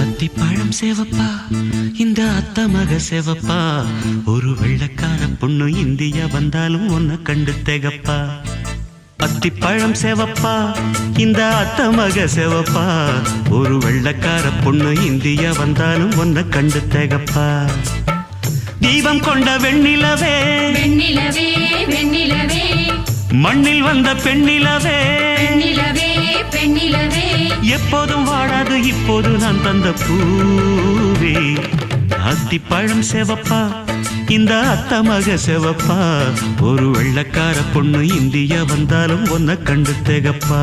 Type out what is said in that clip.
அத்திப்பழம் சேவப்பா இந்த அத்த மக சேவப்பா ஒரு வெள்ளக்கார பொண்ணு இந்தியா வந்தாலும் உன்னை கண்டு திகப்பா அத்திப்பழம் சேவப்பா இந்த அத்த மக சேவப்பா ஒரு வெள்ளக்கார பொண்ணு இந்தியா வந்தாலும் உன்னை கண்டு திகப்பா தீபம் கொண்ட வெண்ணிலவே வெண்ணிலவே வெண்ணிலவே மண்ணில் வந்த பெண்ணிலவே பெண்ணிலவே பெண்ணிலவே எப்போதும் வாடாது இப்போது நான் தந்த பூவே அத்திப்பழம் சேவப்பா இந்த அத்த மக சேவப்பா ஒரு வெள்ளக்கார பொண்ணு இந்தியா வந்தாலும் உன்னை கண்டு திகப்பா